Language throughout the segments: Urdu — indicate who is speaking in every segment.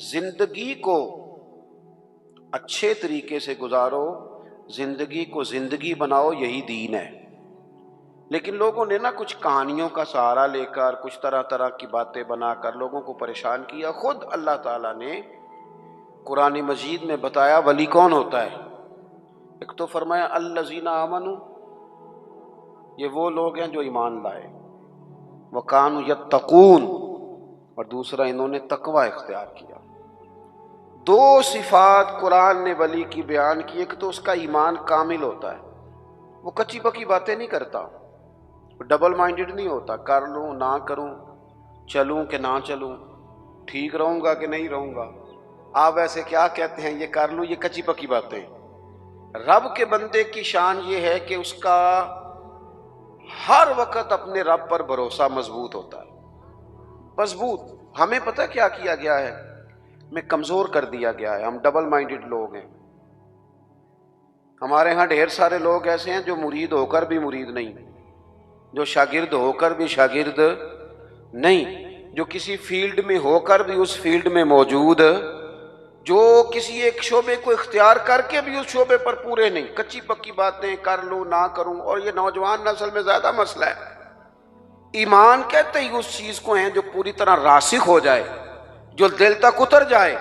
Speaker 1: زندگی کو اچھے طریقے سے گزارو، زندگی کو زندگی بناؤ، یہی دین ہے۔ لیکن لوگوں نے نا کچھ کہانیوں کا سہارا لے کر، کچھ طرح طرح کی باتیں بنا کر لوگوں کو پریشان کیا۔ خود اللہ تعالیٰ نے قرآن مجید میں بتایا ولی کون ہوتا ہے۔ ایک تو فرمایا الذین آمنوا، یہ وہ لوگ ہیں جو ایمان لائے، وکانوا یتقون، اور دوسرا انہوں نے تقوی اختیار کیا۔ دو صفات قرآن نے ولی کی بیان کی۔ ایک تو اس کا ایمان کامل ہوتا ہے، وہ کچی پکی باتیں نہیں کرتا، ڈبل مائنڈڈ نہیں ہوتا، کر لوں نہ کروں، چلوں کہ نہ چلوں، ٹھیک رہوں گا کہ نہیں رہوں گا۔ آپ ایسے کیا کہتے ہیں یہ کر لوں، یہ کچی پکی باتیں۔ رب کے بندے کی شان یہ ہے کہ اس کا ہر وقت اپنے رب پر بھروسہ مضبوط ہوتا ہے، مضبوط۔ ہمیں پتہ کیا کیا گیا ہے، میں کمزور کر دیا گیا ہے، ہم ڈبل مائنڈڈ لوگ ہیں۔ ہمارے ہاں ڈھیر سارے لوگ ایسے ہیں جو مرید ہو کر بھی مرید نہیں، جو شاگرد ہو کر بھی شاگرد نہیں، جو کسی فیلڈ میں ہو کر بھی اس فیلڈ میں موجود، جو کسی ایک شعبے کو اختیار کر کے بھی اس شعبے پر پورے نہیں، کچی پکی باتیں کر لوں نہ کروں۔ اور یہ نوجوان نسل میں زیادہ مسئلہ ہے۔ ایمان کہتے ہی اس چیز کو ہیں جو پوری طرح راسخ ہو جائے، جو دل تک اتر جائے۔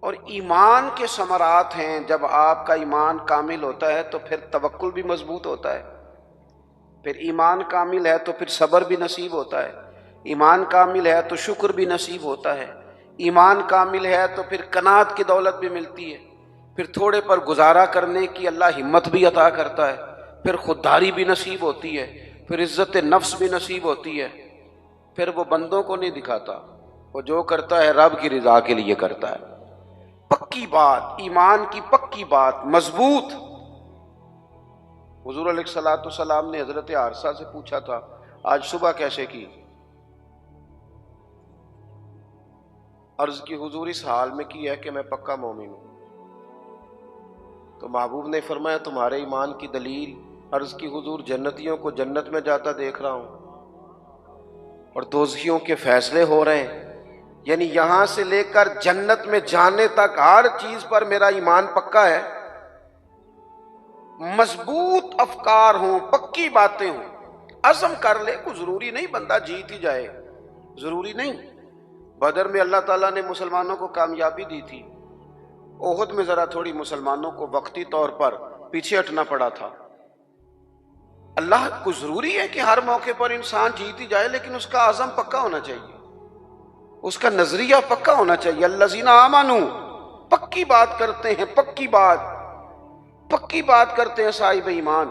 Speaker 1: اور ایمان کے ثمرات ہیں، جب آپ کا ایمان کامل ہوتا ہے تو پھر توکل بھی مضبوط ہوتا ہے، پھر ایمان کامل ہے تو پھر صبر بھی نصیب ہوتا ہے، ایمان کامل ہے تو شکر بھی نصیب ہوتا ہے، ایمان کامل ہے تو پھر قناعت کی دولت بھی ملتی ہے، پھر تھوڑے پر گزارا کرنے کی اللہ ہمت بھی عطا کرتا ہے، پھر خودداری بھی نصیب ہوتی ہے، پھر عزت نفس بھی نصیب ہوتی ہے۔ پھر وہ بندوں کو نہیں دکھاتا، وہ جو کرتا ہے رب کی رضا کے لیے کرتا ہے۔ پکی بات، ایمان کی پکی بات، مضبوط۔ حضور علیہ الصلوۃ والسلام نے حضرت حارثہ سے پوچھا تھا آج صبح کیسے کی؟ عرض کی حضور اس حال میں کی ہے کہ میں پکا مومن ہوں۔ تو محبوب نے فرمایا تمہارے ایمان کی دلیل؟ عرض کی حضور جنتیوں کو جنت میں جاتا دیکھ رہا ہوں اور دوزخیوں کے فیصلے ہو رہے ہیں، یعنی یہاں سے لے کر جنت میں جانے تک ہر چیز پر میرا ایمان پکا ہے۔ مضبوط افکار ہوں، پکی باتیں ہوں، عزم کر لے، کوئی ضروری نہیں بندہ جیت ہی جائے، ضروری نہیں۔ بدر میں اللہ تعالیٰ نے مسلمانوں کو کامیابی دی تھی، احد میں ذرا تھوڑی مسلمانوں کو وقتی طور پر پیچھے ہٹنا پڑا تھا۔ اللہ کو ضروری ہے کہ ہر موقع پر انسان جیت ہی جائے، لیکن اس کا عزم پکا ہونا چاہیے، اس کا نظریہ پکا ہونا چاہیے۔ الذین آمنوا، پکی بات کرتے ہیں، پکی بات کرتے ہیں صاحب ایمان۔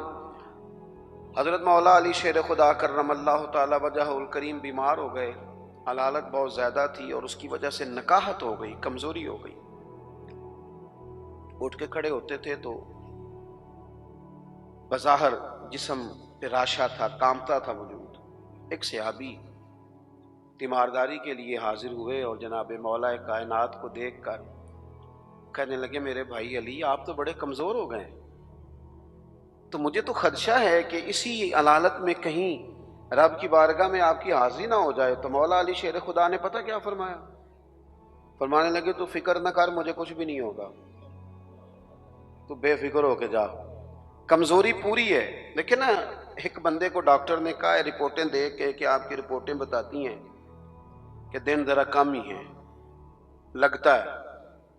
Speaker 1: حضرت مولا علی شیر خدا کرم اللہ تعالی وجہہ الکریم بیمار ہو گئے، حالت بہت زیادہ تھی اور اس کی وجہ سے نکاہت ہو گئی، کمزوری ہو گئی۔ اٹھ کے کھڑے ہوتے تھے تو بظاہر جسم پہ راشا تھا، کامتا تھا وجود۔ ایک صحابی تیمارداری کے لیے حاضر ہوئے اور جناب مولا کائنات کو دیکھ کر کہنے لگے میرے بھائی علی آپ تو بڑے کمزور ہو گئے، تو مجھے تو خدشہ ہے کہ اسی علالت میں کہیں رب کی بارگاہ میں آپ کی حاضری نہ ہو جائے۔ تو مولا علی شیر خدا نے پتہ کیا فرمایا؟ فرمانے لگے تو فکر نہ کر، مجھے کچھ بھی نہیں ہوگا، تو بے فکر ہو کے جا۔ کمزوری پوری ہے، لیکن ایک بندے کو ڈاکٹر نے کہا ہے رپورٹیں دیکھ کے کہ آپ کی رپورٹیں بتاتی ہیں کہ دن ذرا کم ہی ہیں، لگتا ہے،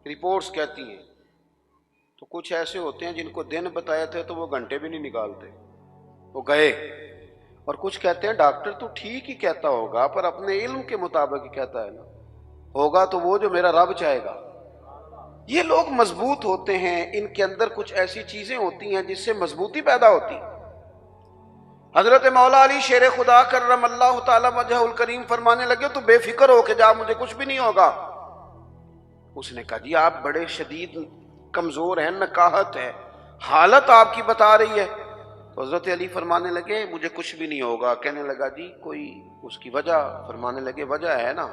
Speaker 1: رپورٹس کہتی ہیں۔ تو کچھ ایسے ہوتے ہیں جن کو دن بتایا تھے تو وہ گھنٹے بھی نہیں نکالتے، وہ گئے۔ اور کچھ کہتے ہیں ڈاکٹر تو ٹھیک ہی کہتا ہوگا پر اپنے علم کے مطابق ہی کہتا ہے نا، ہوگا تو وہ جو میرا رب چاہے گا۔ یہ لوگ مضبوط ہوتے ہیں، ان کے اندر کچھ ایسی چیزیں ہوتی ہیں جس سے مضبوطی پیدا ہوتی۔ حضرت مولا علی شیر خدا کرم اللہ تعالی وجہ الکریم فرمانے لگے تو بے فکر ہو کے جا، مجھے کچھ بھی نہیں ہوگا۔ اس نے کہا جی آپ بڑے شدید کمزور ہیں، نکاہت ہے، حالت آپ کی بتا رہی ہے۔ تو حضرت علی فرمانے لگے مجھے کچھ بھی نہیں ہوگا۔ کہنے لگا جی کوئی اس کی وجہ؟ فرمانے لگے وجہ ہے نا،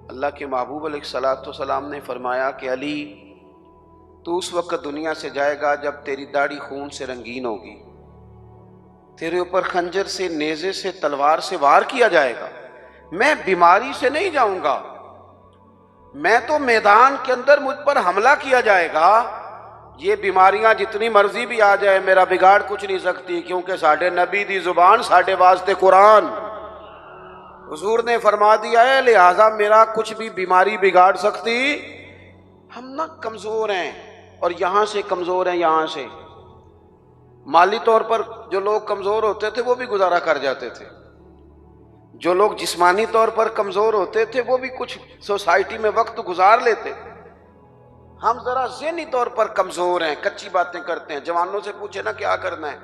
Speaker 1: اللہ کے محبوب علیہ الصلوۃ والسلام نے فرمایا کہ علی تو اس وقت دنیا سے جائے گا جب تیری داڑھی خون سے رنگین ہوگی، تیرے اوپر خنجر سے، نیزے سے، تلوار سے وار کیا جائے گا، میں بیماری سے نہیں جاؤں گا، میں تو میدان کے اندر مجھ پر حملہ کیا جائے گا، یہ بیماریاں جتنی مرضی بھی آ جائے میرا بگاڑ کچھ نہیں سکتی، کیونکہ ساڈے نبی دی زبان ساڈے واسطے قرآن، حضور نے فرما دیا ہے، لہذا میرا کچھ بھی بیماری بگاڑ سکتی۔ ہم نہ کمزور ہیں، اور یہاں سے کمزور ہیں، یہاں سے مالی طور پر جو لوگ کمزور ہوتے تھے وہ بھی گزارا کر جاتے تھے، جو لوگ جسمانی طور پر کمزور ہوتے تھے وہ بھی کچھ سوسائٹی میں وقت گزار لیتے۔ ہم ذرا ذہنی طور پر کمزور ہیں، کچی باتیں کرتے ہیں۔ جوانوں سے پوچھے نا کیا کرنا ہے،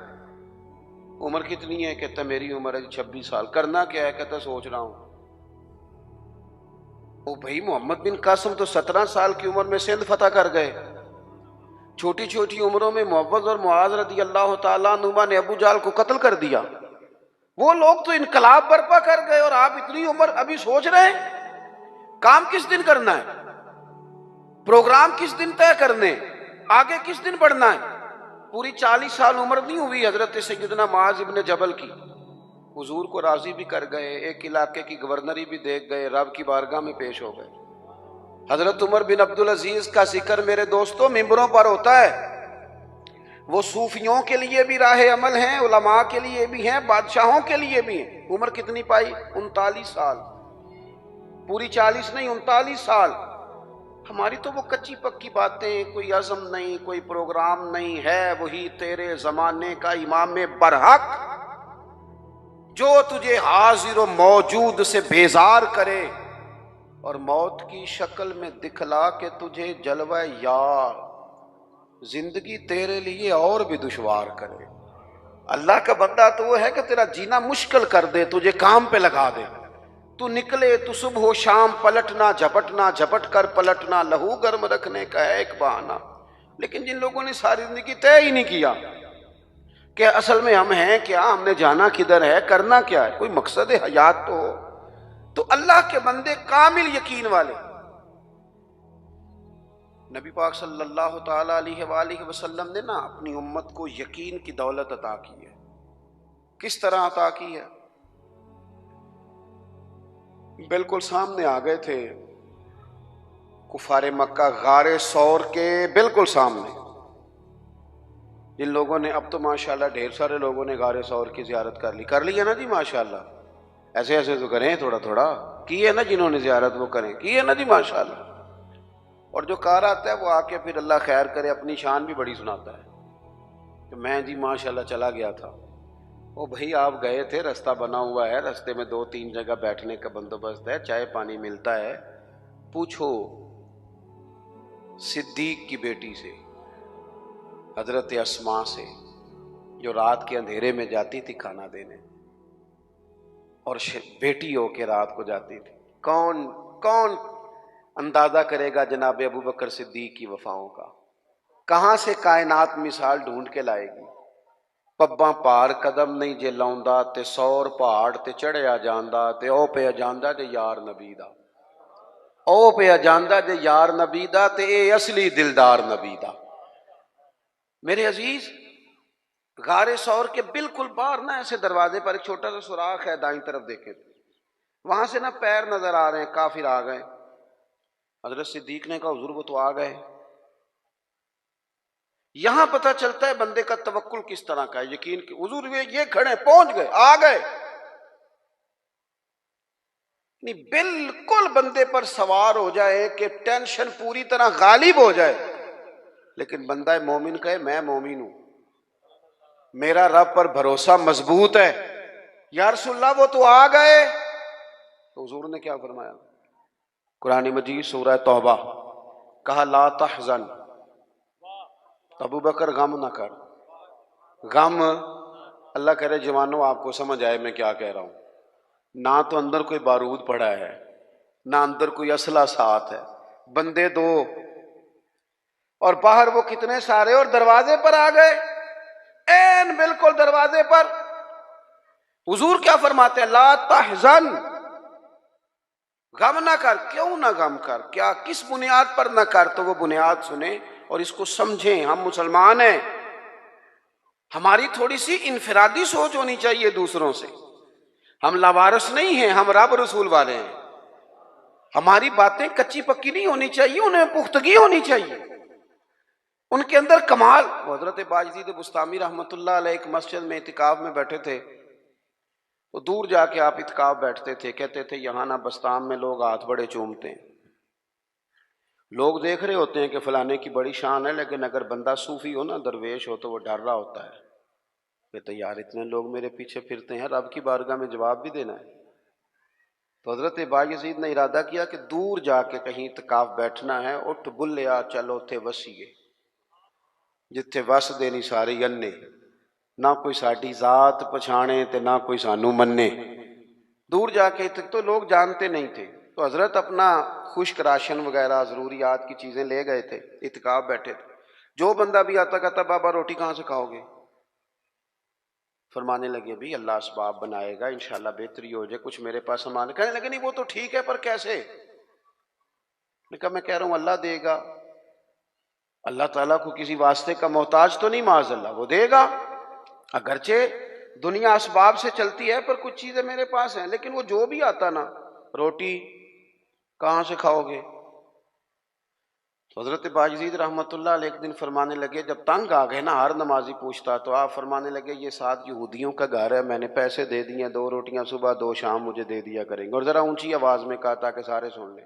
Speaker 1: عمر کتنی ہے، کہتا میری عمر ہے 26 سال، کرنا کیا ہے، کہتا سوچ رہا ہوں۔ او بھائی، محمد بن قاسم تو 17 سال کی عمر میں سندھ فتح کر گئے۔ چھوٹی چھوٹی عمروں میں معوذ اور معاذ رضی اللہ تعالیٰ عنہما نے ابو جہل کو قتل کر دیا۔ وہ لوگ تو انقلاب برپا کر گئے، اور آپ اتنی عمر ابھی سوچ رہے ہیں کام کس دن کرنا ہے، پروگرام کس دن طے کرنے، آگے کس دن بڑھنا ہے۔ پوری 40 سال عمر نہیں ہوئی حضرت سیدنا معاذ ابن جبل کی، حضور کو راضی بھی کر گئے، ایک علاقے کی گورنری بھی دیکھ گئے، رب کی بارگاہ میں پیش ہو گئے۔ حضرت عمر بن عبدالعزیز کا ذکر میرے دوستوں ممبروں پر ہوتا ہے، وہ صوفیوں کے لیے بھی راہ عمل ہیں، علماء کے لیے بھی ہیں، بادشاہوں کے لیے بھی ہیں۔ عمر کتنی پائی؟ 39 سال، پوری 40 نہیں، 39 سال۔ ہماری تو وہ کچی پکی باتیں، کوئی عزم نہیں، کوئی پروگرام نہیں ہے۔ وہی تیرے زمانے کا امام برحق جو تجھے حاضر و موجود سے بیزار کرے اور موت کی شکل میں دکھلا کے تجھے جلوہ یار زندگی تیرے لیے اور بھی دشوار کرے۔ اللہ کا بندہ تو وہ ہے کہ تیرا جینا مشکل کر دے، تجھے کام پہ لگا دے، تو نکلے تو صبح و شام پلٹنا جھپٹنا، جھپٹ کر پلٹنا، لہو گرم رکھنے کا ہے ایک بہانہ۔ لیکن جن لوگوں نے ساری زندگی طے ہی نہیں کیا کہ اصل میں ہم ہیں کیا، ہم نے جانا کدھر ہے، کرنا کیا ہے، کوئی مقصد حیات تو ہو، تو اللہ کے بندے کامل یقین والے۔ نبی پاک صلی اللہ تعالی علیہ وآلہ وسلم نے نا اپنی امت کو یقین کی دولت عطا کی ہے۔ کس طرح عطا کی ہے؟ بالکل سامنے آ گئے تھے کفار مکہ، غار ثور کے بالکل سامنے۔ جن لوگوں نے، اب تو ماشاءاللہ ڈھیر سارے لوگوں نے غار ثور کی زیارت کر لی ہے نا جی، ماشاءاللہ ایسے ایسے تو کریں، تھوڑا تھوڑا کی ہے نا، جنہوں نے زیارت وہ کریں، کی ہے نا جی ماشاءاللہ۔ اور جو کار آتا ہے وہ آ کے پھر اللہ خیر کرے اپنی شان بھی بڑی سناتا ہے کہ میں جی ماشاءاللہ چلا گیا تھا۔ وہ بھائی آپ گئے تھے، رستہ بنا ہوا ہے، رستے میں 2-3 جگہ بیٹھنے کا بندوبست ہے، چائے پانی ملتا ہے، پوچھو صدیق کی بیٹی سے، حضرت اسماء سے، جو رات کے اندھیرے میں جاتی تھی کھانا دینے، اور بیٹی ہو کے رات کو جاتی تھی۔ کون اندازہ کرے گا جناب ابو بکر صدیق کی وفاؤں کا؟ کہاں سے کائنات مثال ڈھونڈ کے لائے گی؟ پباں پار قدم نہیں جے لاؤندا تے سور پہاڑ تے چڑھیا جاندا تے او پہ جاندا جے یار نبی دا، او پہ جاندا جے یار نبی دا تے اے اصلی دلدار نبی دا۔ میرے عزیز، غار ثور کے بالکل باہر نا ایسے دروازے پر ایک چھوٹا سا سوراخ ہے، دائیں طرف دیکھیں وہاں سے نا پیر نظر آ رہے ہیں، کافر آ گئے۔ حضرت صدیق نے کہا حضور وہ تو آ گئے۔ یہاں پتہ چلتا ہے بندے کا توکل کس طرح کا ہے، یقین کہ حضور یہ کھڑے، پہنچ گئے، آ گئے، نہیں بالکل بندے پر سوار ہو جائے کہ ٹینشن پوری طرح غالب ہو جائے، لیکن بندہ مومن کہے میں مومن ہوں، میرا رب پر بھروسہ مضبوط ہے، یا رسول اللہ وہ تو آ گئے۔ تو حضور نے کیا فرمایا؟ قرآن مجید سورہ توبہ، کہا لا تحزن، ابو بکر غم نہ کر۔ غم، اللہ کرے جوانوں آپ کو سمجھ آئے میں کیا کہہ رہا ہوں، نہ تو اندر کوئی بارود پڑا ہے، نہ اندر کوئی اسلحہ ساتھ ہے، بندے دو، اور باہر وہ کتنے سارے، اور دروازے پر آ گئے، این بالکل دروازے پر۔ حضور کیا فرماتے ہیں؟ لا تحزن، غم نہ کر۔ کیوں نہ غم کر؟ کیا کس بنیاد پر نہ کر؟ تو وہ بنیاد سنیں اور اس کو سمجھیں۔ ہم مسلمان ہیں، ہماری تھوڑی سی انفرادی سوچ ہونی چاہیے دوسروں سے، ہم لاوارث نہیں ہیں، ہم رب رسول والے ہیں، ہماری باتیں کچی پکی نہیں ہونی چاہیے، انہیں پختگی ہونی چاہیے، ان کے اندر کمال۔ حضرت باجدید بستامی رحمۃ اللہ علیہ ایک مسجد میں اعتکاف میں بیٹھے تھے، تو دور جا کے آپ اعتکاف بیٹھتے تھے، کہتے تھے یہاں نہ بستان میں لوگ ہاتھ بڑے چومتے ہیں، لوگ دیکھ رہے ہوتے ہیں کہ فلانے کی بڑی شان ہے، لیکن اگر بندہ صوفی ہو نا، درویش ہو، تو وہ ڈر رہا ہوتا ہے، کہتے یار اتنے لوگ میرے پیچھے پھرتے ہیں، رب کی بارگاہ میں جواب بھی دینا ہے۔ تو حضرت باجدید نے ارادہ کیا کہ دور جا کے کہیں اعتکاف بیٹھنا ہے، اٹھ بلیا چلو تھے وسیے، جتھے وس دے نہیں سارے انے، نہ کوئی ساڈی ذات پچھانے تے نہ کوئی سانو منے۔ دور جا کے تو لوگ جانتے نہیں تھے، تو حضرت اپنا خشک راشن وغیرہ ضروریات کی چیزیں لے گئے تھے، اعتکاف بیٹھے تھے، جو بندہ بھی آتا کہتا بابا روٹی کہاں سے کھاؤ گے؟ فرمانے لگے بھی اللہ اسباب بنائے گا، انشاءاللہ بہتری ہو جائے، کچھ میرے پاس سامان۔ کہنے لگے نہیں وہ تو ٹھیک ہے پر کیسے؟ میں کہا میں کہہ رہا ہوں اللہ دے گا، اللہ تعالیٰ کو کسی واسطے کا محتاج تو نہیں، معاذ اللہ، وہ دے گا، اگرچہ دنیا اسباب سے چلتی ہے پر کچھ چیزیں میرے پاس ہیں، لیکن وہ جو بھی آتا نا، روٹی کہاں سے کھاؤ گے؟ حضرت باجدید رحمۃ اللہ علیہ ایک دن فرمانے لگے، جب تنگ آ گئے نا، ہر نمازی پوچھتا، تو آپ فرمانے لگے یہ 7 یہودیوں کا گھر ہے، میں نے پیسے دے دیے، 2 روٹیاں صبح 2 شام مجھے دے دیا کریں گے، اور ذرا اونچی آواز میں کہا تاکہ سارے سن لیں۔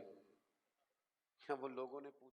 Speaker 1: وہ لوگوں نے